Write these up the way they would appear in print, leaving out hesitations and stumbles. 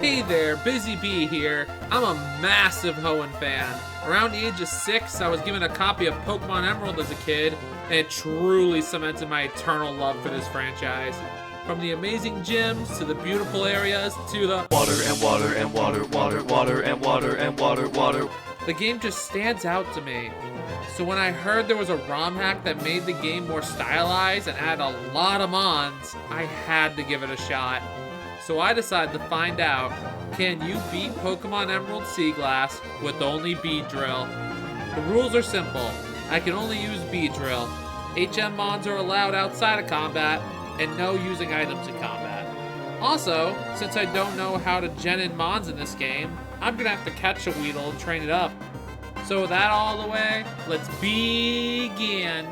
Hey there, Busy Bee here. I'm a massive Hoenn fan. Around the age of 6, I was given a copy of Pokémon Emerald as a kid, and it truly cemented my eternal love for this franchise. From the amazing gyms, to the beautiful areas, to the water and water and water, water, water and water and water, water. The game just stands out to me. So when I heard there was a ROM hack that made the game more stylized and added a lot of mons, I had to give it a shot. So I decided to find out, can you beat Pokemon Emerald Seaglass with only Beedrill? The rules are simple. I can only use Beedrill. HM mons are allowed outside of combat, and no using items in combat. Also, since I don't know how to gen in mons in this game, I'm gonna have to catch a Weedle and train it up. So with that all the way, let's begin.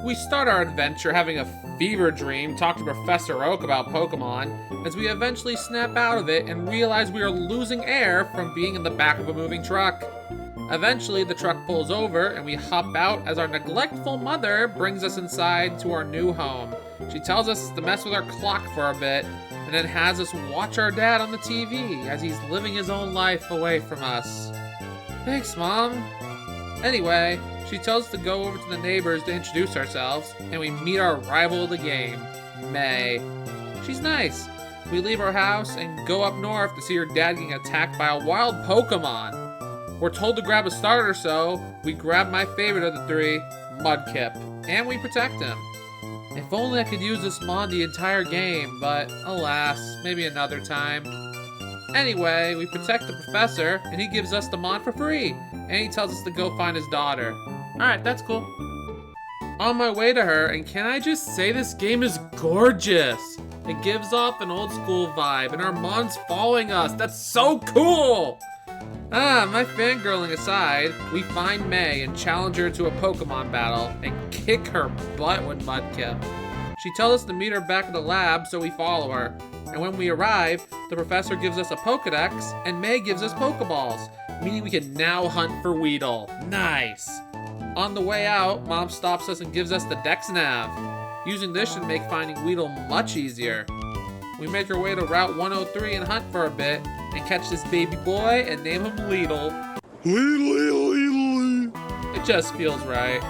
We start our adventure having a fever dream, talk to Professor Oak about Pokemon, as we eventually snap out of it and realize we are losing air from being in the back of a moving truck. Eventually, the truck pulls over and we hop out as our neglectful mother brings us inside to our new home. She tells us to mess with our clock for a bit and then has us watch our dad on the TV as he's living his own life away from us. Thanks, Mom. Anyway, she tells us to go over to the neighbors to introduce ourselves, and we meet our rival of the game, May. She's nice. We leave our house and go up north to see her dad getting attacked by a wild Pokemon. We're told to grab a starter, so we grab my favorite of the three, Mudkip, and we protect him. If only I could use this mon the entire game, but alas, maybe another time. Anyway, we protect the professor, and he gives us the mon for free, and he tells us to go find his daughter. Alright, that's cool. On my way to her, and can I just say this game is gorgeous? It gives off an old school vibe, and our mon's following us. That's so cool! My fangirling aside, we find May and challenge her to a Pokemon battle, and kick her butt with Mudkip. She tells us to meet her back at the lab, so we follow her. And when we arrive, the professor gives us a Pokedex, and May gives us Pokeballs, meaning we can now hunt for Weedle. Nice! On the way out, Mom stops us and gives us the Dex Nav. Using this should make finding Weedle much easier. We make our way to Route 103 and hunt for a bit, and catch this baby boy and name him Weedle. It just feels right.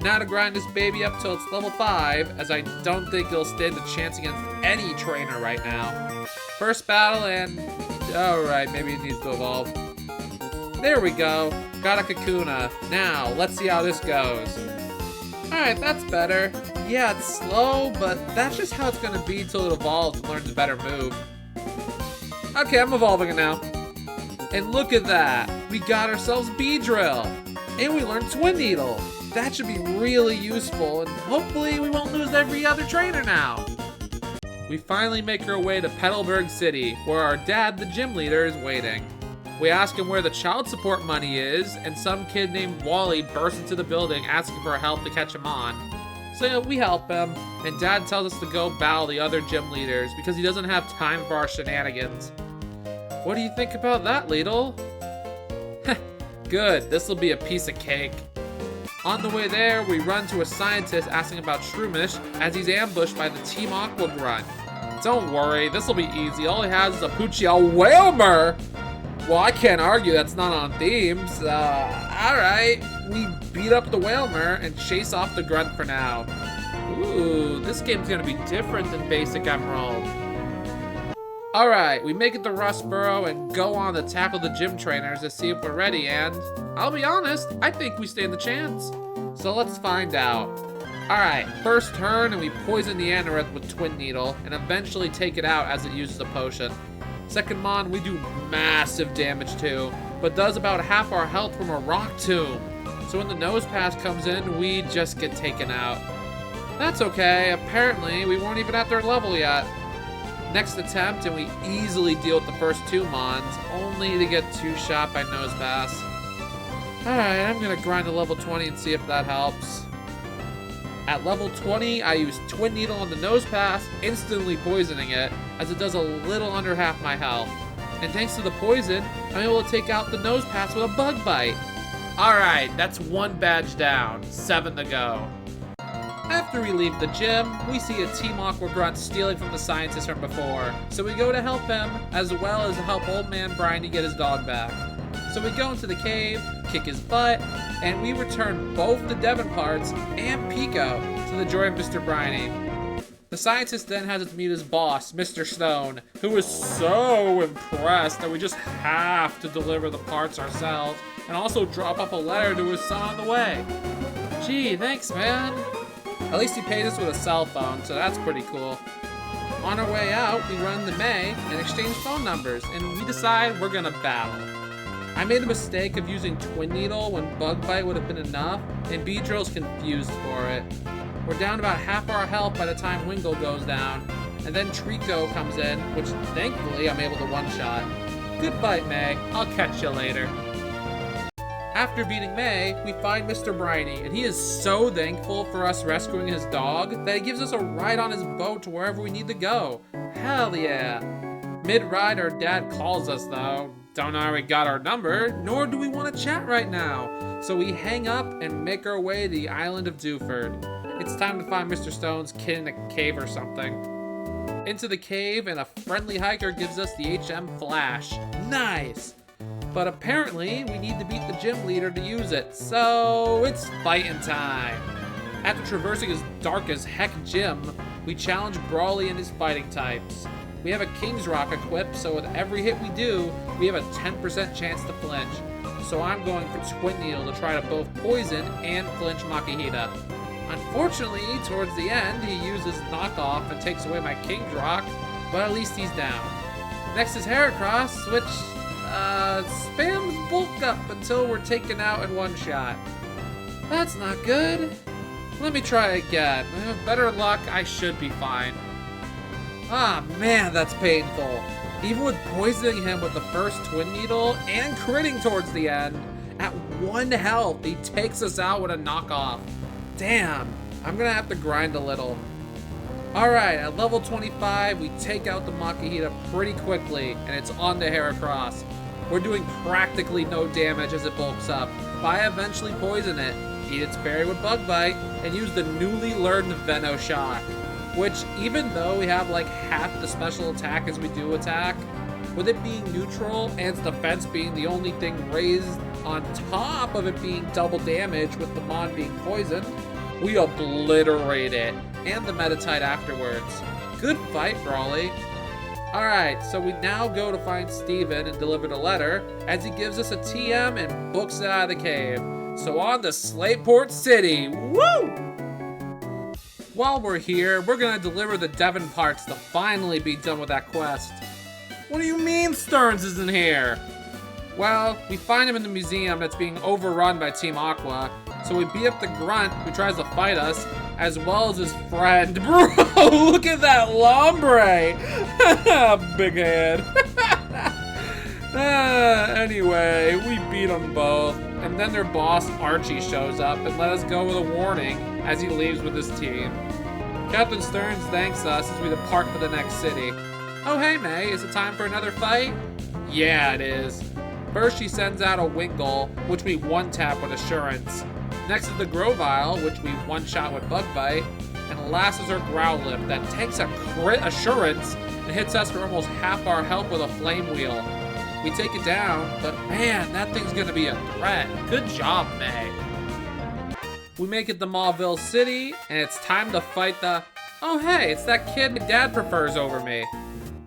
Now to grind this baby up till it's level 5, as I don't think it'll stand a chance against any trainer right now. First battle and... alright, maybe it needs to evolve. There we go. Got a Kakuna. Now, let's see how this goes. Alright, that's better. Yeah, it's slow, but that's just how it's gonna be till it evolves and learns a better move. Okay, I'm evolving it now. And look at that. We got ourselves Beedrill. And we learned Twin Needle. That should be really useful, and hopefully we won't lose every other trainer now. We finally make our way to Petalburg City, where our dad, the gym leader, is waiting. We ask him where the child support money is, and some kid named Wally bursts into the building asking for help to catch him on. So we help him, and Dad tells us to go battle the other gym leaders because he doesn't have time for our shenanigans. What do you think about that, Lidl? Good, this'll be a piece of cake. On the way there, we run to a scientist asking about Shroomish as he's ambushed by the Team Aqua Grunt. Don't worry, this'll be easy. All he has is a Pucciel Whalmer! Well, I can't argue that's not on themes. Alright. We beat up the Whalmer and chase off the Grunt for now. Ooh, this game's gonna be different than Basic Emerald. Alright, we make it to Rustboro and go on to tackle the gym trainers to see if we're ready, and I'll be honest, I think we stand a chance. So let's find out. Alright, first turn and we poison the Anorith with Twin Needle and eventually take it out as it uses a potion. Second mon we do massive damage to, but does about half our health from a rock tomb. So when the nose pass comes in, we just get taken out. That's okay, apparently we weren't even at their level yet. Next attempt, and we easily deal with the first 2 mons, only to get 2-shot by nose pass. Alright, I'm gonna grind to level 20 and see if that helps. At level 20, I use Twin Needle on the nose pass, instantly poisoning it, as it does a little under half my health. And thanks to the poison, I'm able to take out the nose pass with a bug bite. Alright, that's 1 badge down, 7 to go. After we leave the gym, we see a Team Aqua grunt stealing from the scientist from before, so we go to help him, as well as help old man Briny get his dog back. So we go into the cave, kick his butt, and we return both the Devon parts and Pico to the joy of Mr. Briny. The scientist then has us meet his boss, Mr. Stone, who is so impressed that we just have to deliver the parts ourselves and also drop up a letter to his son on the way. Gee, thanks, man. At least he paid us with a cell phone, so that's pretty cool. On our way out, we run into May and exchange phone numbers, and we decide we're gonna battle. I made the mistake of using Twin Needle when Bug Bite would have been enough, and Beedrill's confused for it. We're down about half our health by the time Wingle goes down, and then Trico comes in, which thankfully I'm able to one-shot. Good fight, May. I'll catch you later. After beating May, we find Mr. Briny, and he is so thankful for us rescuing his dog that he gives us a ride on his boat to wherever we need to go. Hell yeah. Mid-ride, our dad calls us though. Don't know how we got our number, nor do we want to chat right now. So we hang up and make our way to the island of Dewford. It's time to find Mr. Stone's kid in a cave or something. Into the cave, and a friendly hiker gives us the HM Flash. Nice! But apparently, we need to beat the gym leader to use it, so it's fighting time. After traversing his dark as heck gym, we challenge Brawly and his fighting types. We have a King's Rock equipped, so with every hit we do, we have a 10% chance to flinch. So I'm going for Twin Needle to try to both poison and flinch Makihita. Unfortunately, towards the end, he uses knockoff and takes away my King's Rock, but at least he's down. Next is Heracross, which spams bulk up until we're taken out in one shot. That's not good. Let me try again. With better luck, I should be fine. Ah, man, that's painful. Even with poisoning him with the first Twin Needle and critting towards the end, at 1 health, he takes us out with a knockoff. Damn, I'm gonna have to grind a little. Alright, at level 25, we take out the Makihita pretty quickly, and it's on to Heracross. We're doing practically no damage as it bulks up, but I eventually poison it, eat its berry with Bug Bite, and use the newly learned Veno Shock. Which, even though we have like half the special attack as we do attack, with it being neutral and its defense being the only thing raised on top of it being double damage with the Mon being poisoned, we obliterate it, and the Metatite afterwards. Good fight, Brawly. Alright, so we now go to find Steven and deliver the letter, as he gives us a TM and books it out of the cave. So on to Slateport City, woo! While we're here, we're gonna deliver the Devon parts to finally be done with that quest. What do you mean Stearns isn't here? Well, we find him in the museum that's being overrun by Team Aqua, so we beat up the grunt who tries to fight us, as well as his friend. Bro, look at that Lombre! Big head. Anyway, we beat them both, and then their boss Archie shows up and let us go with a warning as he leaves with his team. Captain Stearns thanks us as we depart for the next city. Oh hey May, is it time for another fight? Yeah, it is. First she sends out a Wingle, which we one-tap with Assurance. Next is the Grovyle, which we one-shot with Bug Bite. And last is our Growlithe that takes a crit Assurance and hits us for almost half our health with a Flame Wheel. We take it down, but man, that thing's gonna be a threat. Good job, May. We make it to Mauville City, and it's time to fight the... Oh hey, it's that kid my dad prefers over me.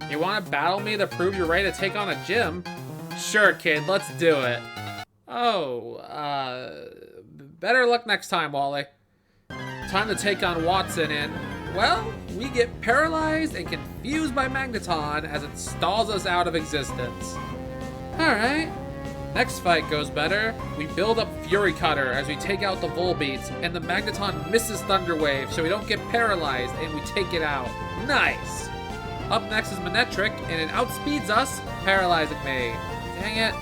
You wanna battle me to prove you're ready to take on a gym? Sure, kid, let's do it. Oh, better luck next time, Wally. Time to take on Watson, and, well, we get paralyzed and confused by Magneton as it stalls us out of existence. Alright. Next fight goes better. We build up Fury Cutter as we take out the Volbeats, and the Magneton misses Thunder Wave so we don't get paralyzed, and we take it out. Nice! Up next is Manectric, and it outspeeds us, paralyzing me. Dang it.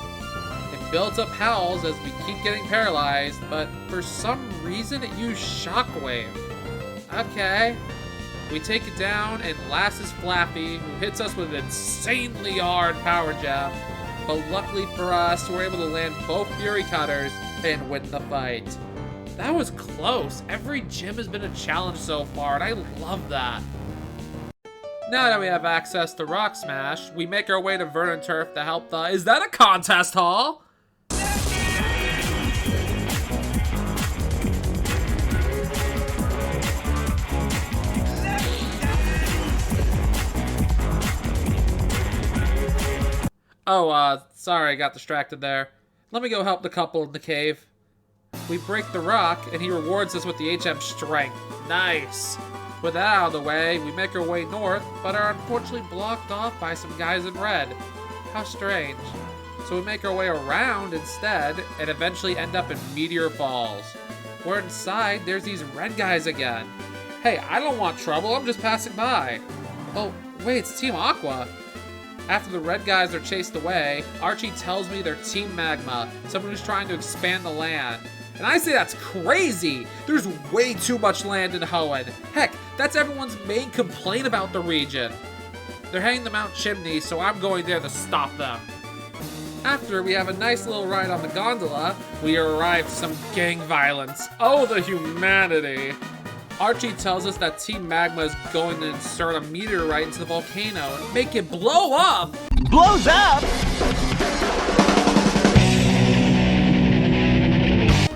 It builds up Howls as we keep getting paralyzed, but for some reason it used Shockwave. Okay. We take it down, and last is Flappy, who hits us with an insanely hard Power Gem. But luckily for us, we're able to land both Fury Cutters and win the fight. That was close. Every gym has been a challenge so far, and I love that. Now that we have access to Rock Smash, we make our way to Vernon Turf to help the... Is that a contest hall? Oh, sorry, I got distracted there. Let me go help the couple in the cave. We break the rock, and he rewards us with the HM Strength. Nice! With that out of the way, we make our way north, but are unfortunately blocked off by some guys in red. How strange. So we make our way around instead, and eventually end up in Meteor Falls. Where inside, there's these red guys again. Hey, I don't want trouble, I'm just passing by. Oh, wait, it's Team Aqua. After the red guys are chased away, Archie tells me they're Team Magma, someone who's trying to expand the land. And I say that's crazy! There's way too much land in Hoenn. Heck, that's everyone's main complaint about the region. They're heading to Mount Chimney, so I'm going there to stop them. After we have a nice little ride on the gondola, we arrive to some gang violence. Oh, the humanity! Archie tells us that Team Magma is going to insert a meteorite into the volcano and make it blow up! Blows up?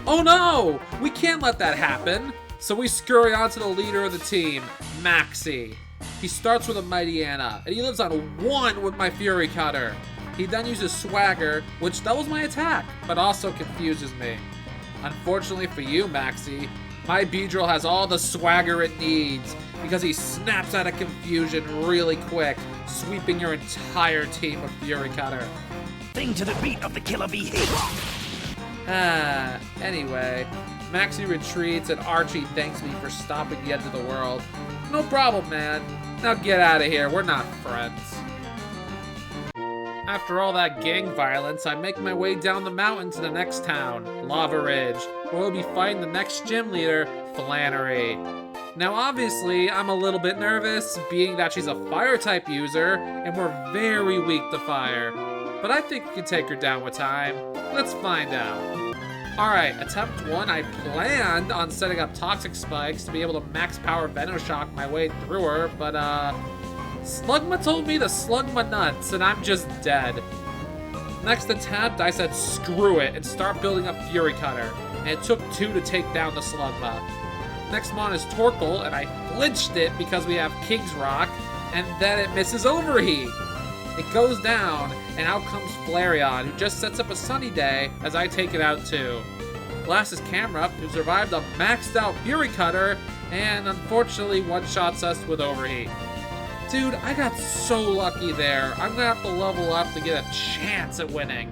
Oh no! We can't let that happen! So we scurry onto the leader of the team, Maxie. He starts with a Mighty Anna, and he lives on 1 with my Fury Cutter. He then uses Swagger, which doubles my attack, but also confuses me. Unfortunately for you, Maxie, my Beedrill has all the swagger it needs, because he snaps out of confusion really quick, sweeping your entire team with Fury Cutter. Sing to the beat of the killer bee hate. Anyway, Maxie retreats and Archie thanks me for stopping the end of the world. No problem, man. Now get out of here, we're not friends. After all that gang violence, I make my way down the mountain to the next town, Lava Ridge, where we'll be fighting the next gym leader, Flannery. Now obviously, I'm a little bit nervous, being that she's a fire-type user, and we're very weak to fire. But I think we can take her down with time. Let's find out. Alright, attempt 1, I planned on setting up Toxic Spikes to be able to max power Venoshock my way through her, but Slugma told me to slug my nuts, and I'm just dead. Next attempt, I said screw it and start building up Fury Cutter, and it took 2 to take down the Slugma. Next mon is Torkoal, and I flinched it because we have King's Rock, and then it misses Overheat. It goes down, and out comes Flareon, who just sets up a sunny day as I take it out too. Last is Camera, who survived a maxed out Fury Cutter, and unfortunately one-shots us with Overheat. Dude, I got so lucky there. I'm gonna have to level up to get a chance at winning.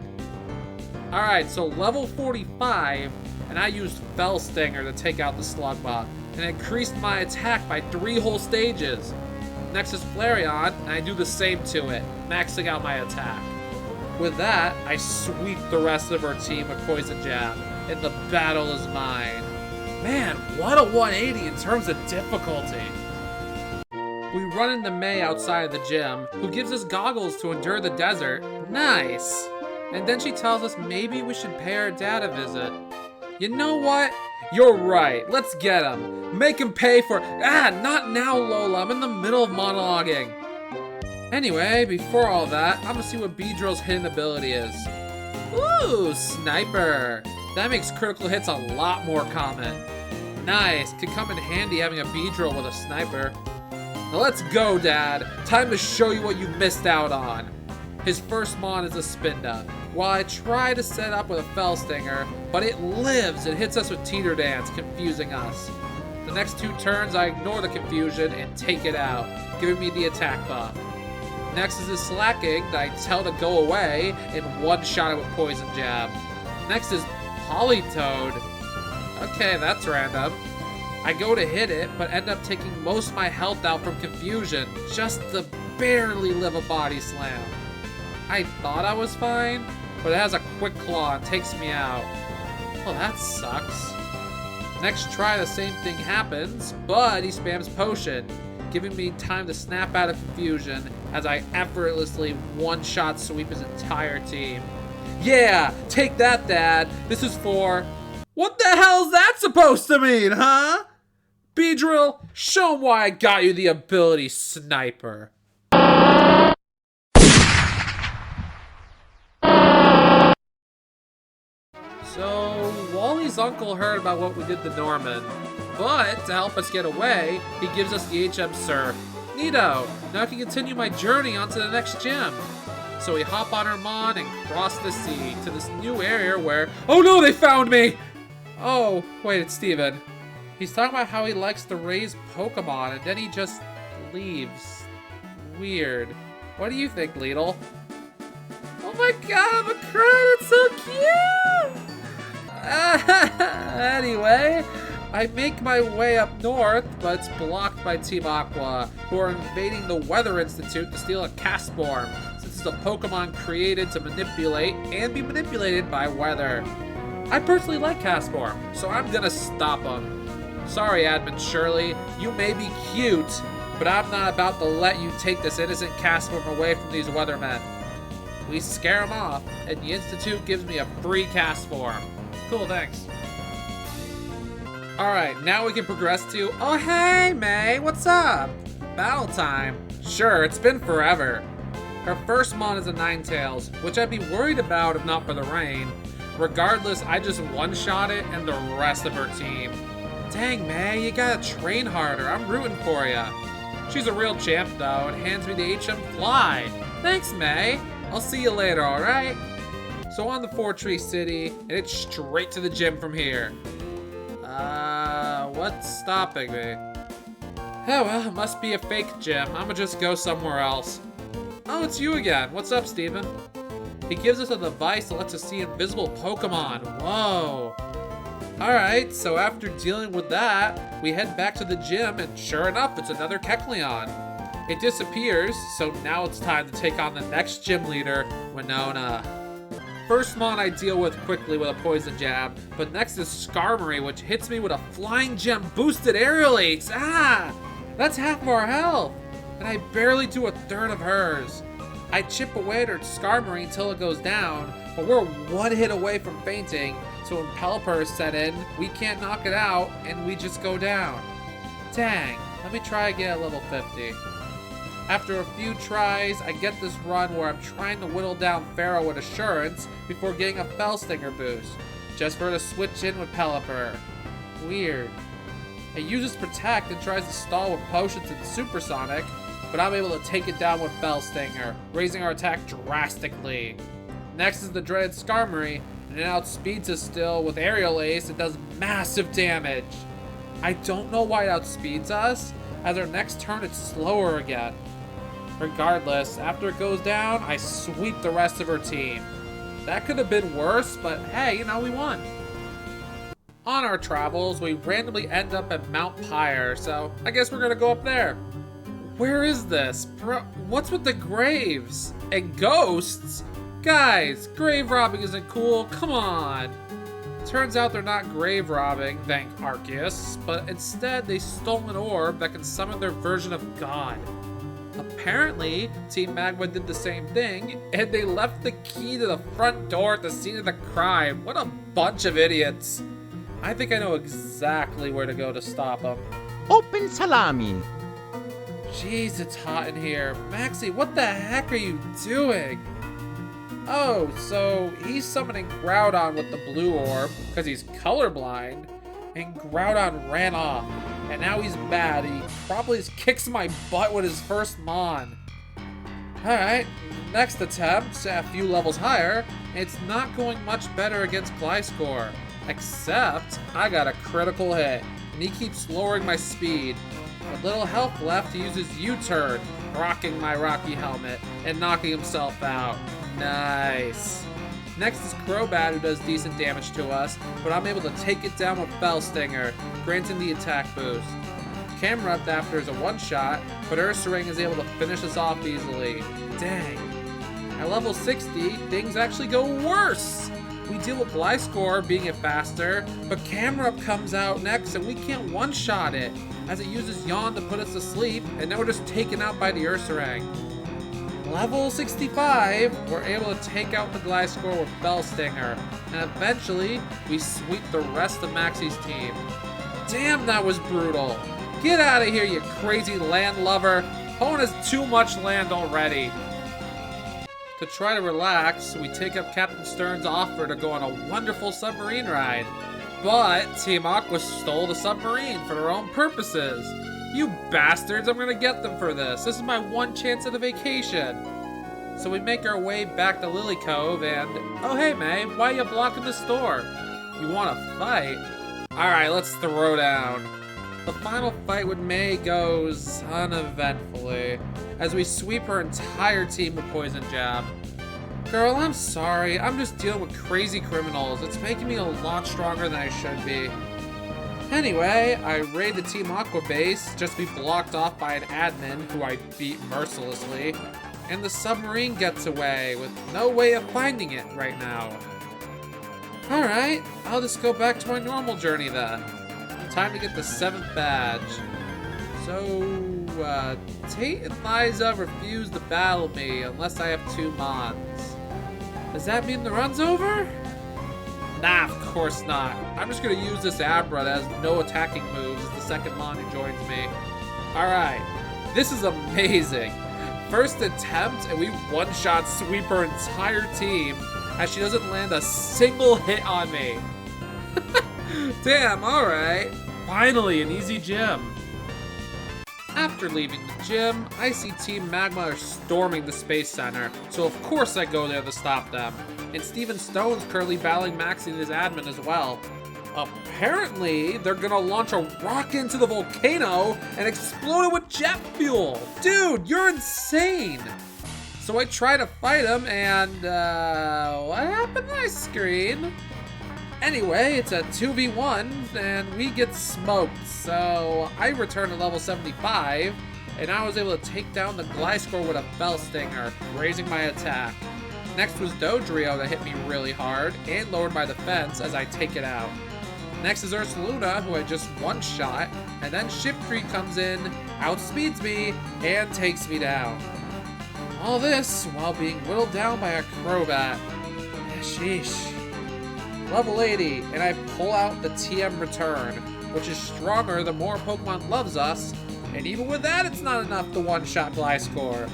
Alright, so level 45, and I used Fell Stinger to take out the Slugma, and increased my attack by 3 whole stages. Next is Flareon, and I do the same to it, maxing out my attack. With that, I sweep the rest of our team with Poison Jab, and the battle is mine. Man, what a 180 in terms of difficulty. We run into May outside of the gym, who gives us goggles to endure the desert. Nice! And then she tells us maybe we should pay our dad a visit. You know what? You're right. Let's get him. Make him pay for... not now, Lola. I'm in the middle of monologuing. Anyway, before all that, I'm gonna see what Beedrill's hidden ability is. Ooh, Sniper. That makes critical hits a lot more common. Nice. Could come in handy having a Beedrill with a Sniper. Now let's go, Dad. Time to show you what you missed out on. His first mon is a Spinda, while I try to set up with a Fell Stinger, but it lives and hits us with Teeter Dance, confusing us. The next 2 turns, I ignore the confusion and take it out, giving me the attack buff. Next is his Slacking that I tell to go away and one-shot it with Poison Jab. Next is Politoed. Okay, that's random. I go to hit it, but end up taking most of my health out from confusion, just to barely live a body slam. I thought I was fine, but it has a quick claw and takes me out. Well, that sucks. Next try, the same thing happens, but he spams Potion, giving me time to snap out of confusion as I effortlessly one-shot sweep his entire team. Yeah, take that, Dad. This is for... What the hell's that supposed to mean, huh? Beedrill, show 'em why I got you the ability Sniper. So, Wally's uncle heard about what we did to Norman, but to help us get away, he gives us the HM Surf. Neato! Now I can continue my journey onto the next gym. So we hop on our mon and cross the sea to this new area where— oh no, they found me! Oh, wait, it's Steven. He's talking about how he likes to raise Pokemon and then he just leaves. Weird. What do you think, Leedle? Oh my god, I'm a crying, it's so cute! Anyway, I make my way up north, but it's blocked by Team Aqua, who are invading the Weather Institute to steal a Castform, since it's a Pokemon created to manipulate and be manipulated by weather. I personally like Castform, so I'm gonna stop them. Sorry, Admin Shirley, you may be cute, but I'm not about to let you take this innocent Castform away from these weathermen. We scare them off, and the Institute gives me a free Castform. Cool, thanks. Alright, now we can progress to— oh hey, May, what's up? Battle time. Sure, it's been forever. Her first mon is a Ninetales, which I'd be worried about if not for the rain. Regardless, I just one-shot it and the rest of her team. Dang, May, you gotta train harder. I'm rooting for ya. She's a real champ, though, and hands me the HM Fly. Thanks, May. I'll see you later, alright? So on the 4-Tree City, and it's straight to the gym from here. What's stopping me? Oh well, it must be a fake gym. I'ma just go somewhere else. Oh, it's you again. What's up, Steven? He gives us a device that lets us see invisible Pokemon. Whoa. Alright, so after dealing with that, we head back to the gym, and sure enough, it's another Kecleon. It disappears, so now it's time to take on the next gym leader, Winona. First mon I deal with quickly with a poison jab, but next is Skarmory, which hits me with a flying gem boosted aerial ace. That's half of our health, and I barely do a third of hers. I chip away at her Skarmory until it goes down, but we're one hit away from fainting, so when Pelipper set in, we can't knock it out, and we just go down. Dang, let me try again at level 50. After a few tries, I get this run where I'm trying to whittle down Pharaoh with Assurance before getting a Fellstinger boost, just for her to switch in with Pelipper. Weird. It uses Protect and tries to stall with Potions and Supersonic, but I'm able to take it down with Fellstinger, raising our attack drastically. Next is the dreaded Skarmory, and it outspeeds us still with Aerial Ace and does massive damage. I don't know why it outspeeds us, as our next turn it's slower again. Regardless, after it goes down, I sweep the rest of her team. That could have been worse, but hey, you know, we won. On our travels, we randomly end up at Mount Pyre, so I guess we're gonna go up there. Where is this? Bro, what's with the graves? And ghosts? Guys, grave robbing isn't cool, come on. Turns out they're not grave robbing, thank Arceus, but instead they stole an orb that can summon their version of God. Apparently, Team Magma did the same thing, and they left the key to the front door at the scene of the crime. What a bunch of idiots. I think I know exactly where to go to stop them. Open salami. Jeez, it's hot in here. Maxie, what the heck are you doing? Oh, so he's summoning Groudon with the blue orb because he's colorblind, and Groudon ran off, and now he's mad. He probably just kicks my butt with his first mon. Alright, next attempt, a few levels higher, it's not going much better against Gliscor, except I got a critical hit, and he keeps lowering my speed. With little health left, he uses U-turn, rocking my Rocky helmet, and knocking himself out. Nice. Next is Crobat, who does decent damage to us, but I'm able to take it down with Fellstinger, granting the attack boost. Camerupt after is a one-shot, but Ursaring is able to finish us off easily. Dang. At level 60, things actually go worse! We deal with Gliscor being it faster, but Camerupt comes out next and we can't one-shot it, as it uses Yawn to put us to sleep, and now we're just taken out by the Ursaring. level 65, we're able to take out the Gliscor with Bellstinger, and eventually, we sweep the rest of Maxie's team. Damn, that was brutal. Get out of here, you crazy land lover. Hoenn has too much land already. To try to relax, we take up Captain Stern's offer to go on a wonderful submarine ride. But Team Aqua stole the submarine for their own purposes. You bastards, I'm gonna get them for this. This is my one chance at a vacation. So we make our way back to Lily Cove and... Oh hey May, why are you blocking the store? You wanna fight? Alright, let's throw down. The final fight with May goes uneventfully, as we sweep her entire team with Poison Jab. Girl, I'm sorry. I'm just dealing with crazy criminals. It's making me a lot stronger than I should be. Anyway, I raid the Team Aqua base, just to be blocked off by an admin who I beat mercilessly, and the submarine gets away with no way of finding it right now. Alright, I'll just go back to my normal journey then. Time to get the 7th badge. So, Tate and Liza refuse to battle me unless I have 2 mons. Does that mean the run's over? Nah, of course not. I'm just gonna use this Abra that has no attacking moves as the 2nd mon who joins me. Alright, this is amazing. First attempt, and we one-shot sweep her entire team as she doesn't land a single hit on me. Damn, alright. Finally, an easy gym. After leaving the gym, I see Team Magma are storming the Space Center, so of course I go there to stop them. And Steven Stone's currently battling Maxie and his admin as well. Apparently, they're gonna launch a rocket into the volcano and explode it with jet fuel. Dude, you're insane! So I try to fight him and, what happened to my screen? Anyway, it's a 2v1, and we get smoked, so I return to level 75, and I was able to take down the Gliscor with a Bellstinger, raising my attack. Next was Dodrio that hit me really hard, and lowered my defense as I take it out. Next is Ursaluna, who I just one-shot, and then Shiftry comes in, outspeeds me, and takes me down. All this while being whittled down by a Crobat. Sheesh. Level 80, and I pull out the TM Return, which is stronger the more Pokemon loves us, and even with that, it's not enough to one-shot Gliscor.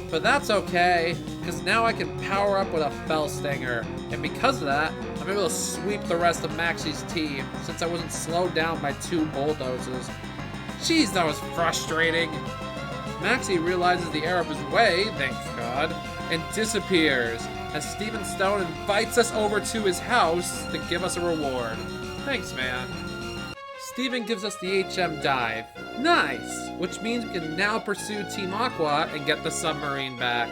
But that's okay, because now I can power up with a Bellstinger, and because of that, I'm able to sweep the rest of Maxie's team, since I wasn't slowed down by 2 bulldozers. Jeez, that was frustrating. Maxie realizes the error of his way, thank God, and disappears, as Steven Stone invites us over to his house to give us a reward. Thanks, man. Steven gives us the HM dive. Nice! Which means we can now pursue Team Aqua and get the submarine back.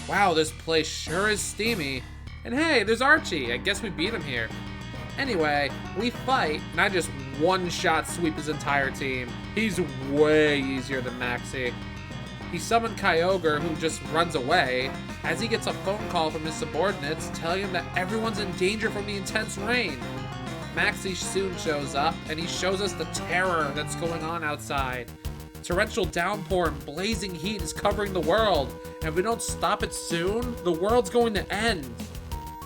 Wow, this place sure is steamy. And hey, there's Archie. I guess we beat him here. Anyway, we fight, and I just one-shot sweep his entire team. He's way easier than Maxie. He summoned Kyogre, who just runs away, as he gets a phone call from his subordinates telling him that everyone's in danger from the intense rain. Maxie soon shows up, and he shows us the terror that's going on outside. Torrential downpour and blazing heat is covering the world, and if we don't stop it soon, the world's going to end.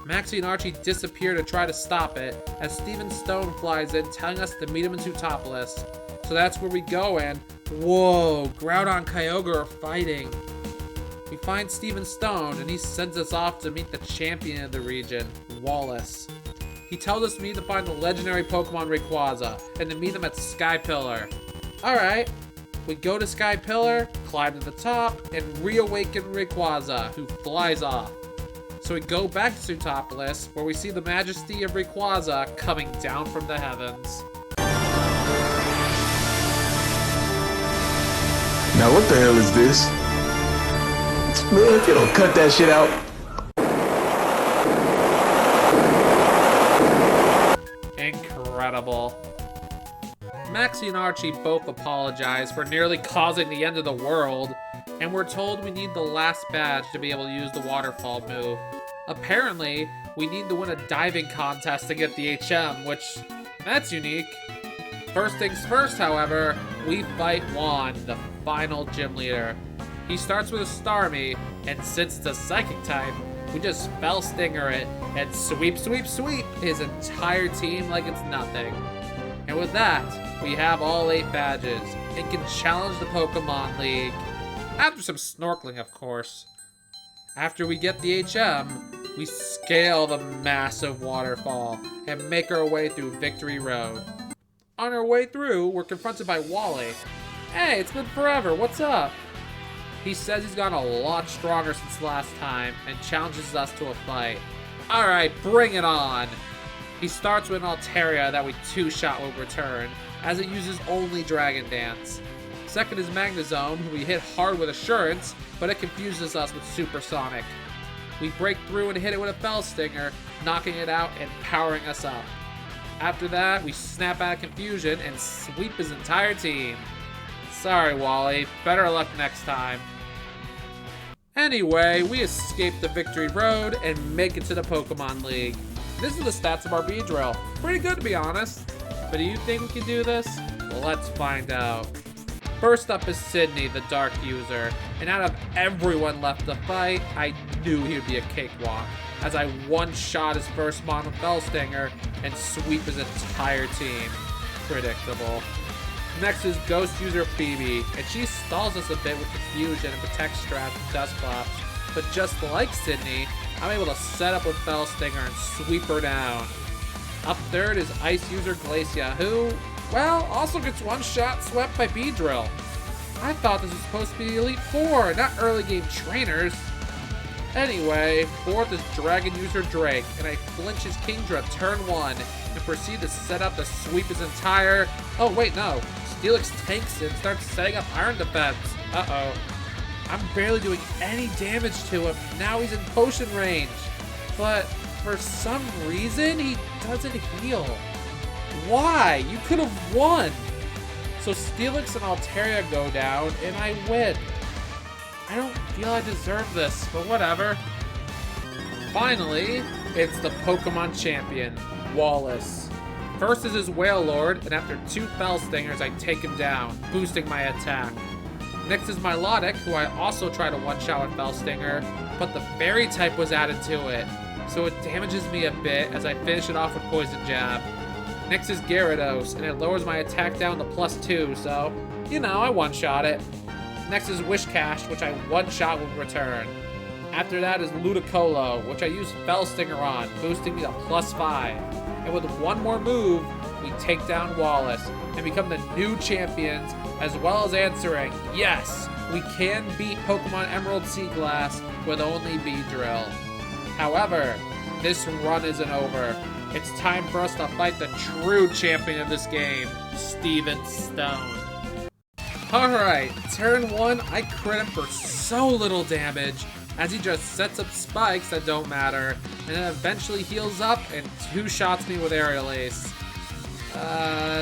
Maxie and Archie disappear to try to stop it, as Steven Stone flies in telling us to meet him in Teutopolis. So that's where we go, and whoa, Groudon and Kyogre are fighting. We find Steven Stone, and he sends us off to meet the champion of the region, Wallace. He tells us to meet to find the legendary Pokemon Rayquaza, and to meet him at Sky Pillar. Alright, we go to Sky Pillar, climb to the top, and reawaken Rayquaza, who flies off. So we go back to Teutopolis, where we see the majesty of Rayquaza coming down from the heavens. Now what the hell is this? Man, if you don't cut that shit out. Incredible. Maxie and Archie both apologize for nearly causing the end of the world, and we're told we need the last badge to be able to use the waterfall move. Apparently, we need to win a diving contest to get the HM, which, that's unique. First things first, however, we fight Juan, the final gym leader. He starts with a Starmie, and since it's a Psychic type, we just Spell Stinger it and sweep his entire team like it's nothing. And with that, we have all 8 badges and can challenge the Pokemon League. After some snorkeling, of course. After we get the HM, we scale the massive waterfall and make our way through Victory Road. On our way through, we're confronted by Wally. Hey, it's been forever, what's up? He says he's gotten a lot stronger since last time and challenges us to a fight. Alright, bring it on! He starts with an Altaria that we 2-shot with return, as it uses only Dragon Dance. Second is Magnezone, who we hit hard with Assurance, but it confuses us with Supersonic. We break through and hit it with a Fell Stinger, knocking it out and powering us up. After that, we snap out of confusion and sweep his entire team. Sorry, Wally. Better luck next time. Anyway, we escape the Victory Road and make it to the Pokemon League. This is the stats of our Beedrill. Pretty good, to be honest. But do you think we can do this? Well, let's find out. First up is Sydney, the Dark user. And out of everyone left to fight, I knew he would be a cakewalk, as I one-shot his first Mono Fell Stinger and sweep his entire team. Predictable. Next is Ghost user Phoebe, and she stalls us a bit with Confusion and Protect Strats and Dust Clops. But just like Sydney, I'm able to set up with Fell Stinger and sweep her down. Up third is Ice user Glacia, who, well, also gets one-shot swept by Beedrill. I thought this was supposed to be Elite Four, not early game trainers. Anyway, fourth is Dragon user Drake, and I flinch his Kingdra turn 1 and proceed to set up to sweep his entire... Oh, wait, no. Steelix tanks it and starts setting up Iron Defense. Uh-oh. I'm barely doing any damage to him. Now he's in potion range. But for some reason, he doesn't heal. Why? You could have won. So Steelix and Altaria go down, and I win. I don't feel I deserve this, but whatever. Finally, it's the Pokemon champion, Wallace. First is his Wailord, and after 2 Fell Stingers, I take him down, boosting my attack. Next is Milotic, who I also try to one-shot with Fell Stinger, but the Fairy type was added to it, so it damages me a bit as I finish it off with Poison Jab. Next is Gyarados, and it lowers my attack down to +2, so, you know, I one-shot it. Next is Wishcash, which I one-shot with return. After that is Ludicolo, which I use Fell Stinger on, boosting me to +5. And with one more move, we take down Wallace and become the new champions, as well as answering, yes, we can beat Pokemon Emerald Seaglass with only Beedrill. However, this run isn't over. It's time for us to fight the true champion of this game, Steven Stone. Alright, turn 1, I crit him for so little damage, as he just sets up spikes that don't matter, and then eventually heals up and 2-shots me with Aerial Ace.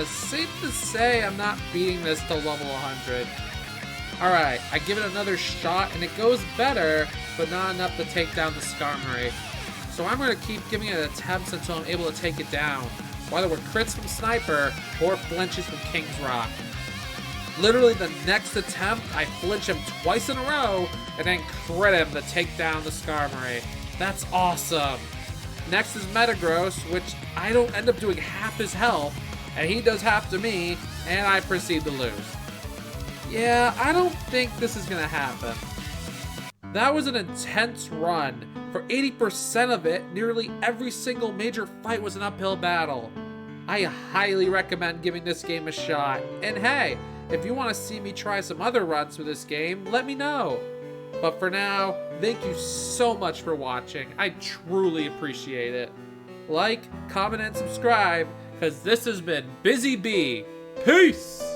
Safe to say I'm not beating this to level 100. Alright, I give it another shot and it goes better, but not enough to take down the Skarmory. So I'm going to keep giving it attempts until I'm able to take it down, whether with crits from Sniper or flinches from King's Rock. Literally the next attempt, I flinch him twice in a row and then crit him to take down the Skarmory. That's awesome. Next is Metagross, which I don't end up doing half his health, and he does half to me, and I proceed to lose. Yeah, I don't think this is gonna happen. That was an intense run. For 80% of it, nearly every single major fight was an uphill battle. I highly recommend giving this game a shot, and hey, if you want to see me try some other runs with this game, let me know. But for now, thank you so much for watching. I truly appreciate it. Like, comment, and subscribe, because this has been Busy Bee. Peace!